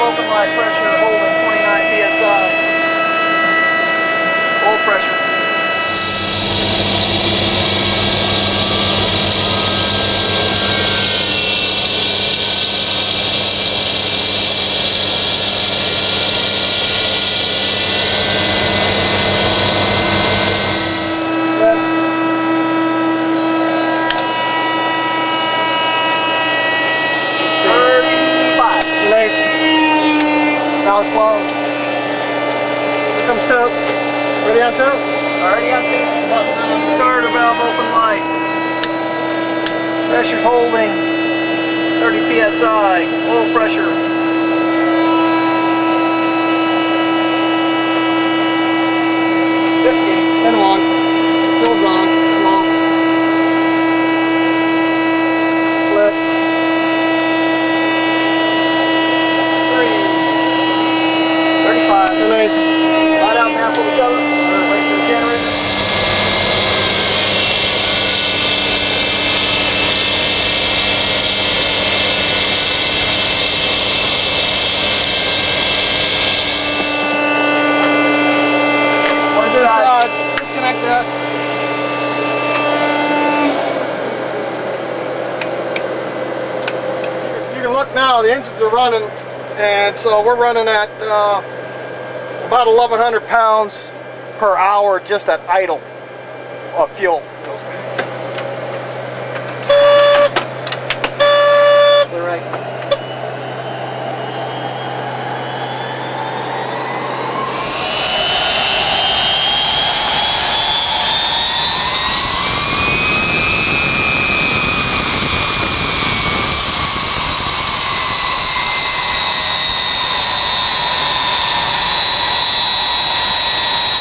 open light pressure holding 29 psi. Oil pressure. Now it's closed. Here comes two. Ready on two? Already on two. Buttons on. Starter valve open light. Pressure's holding 30 psi. Oil pressure. And on. Fuel's on. Slow. Flip. Nice. Light out now for the cover. Wait for the generator. One side. Disconnect that. You can look now, the engines are running, and so we're running at about 1,100 pounds per hour just at idle of fuel.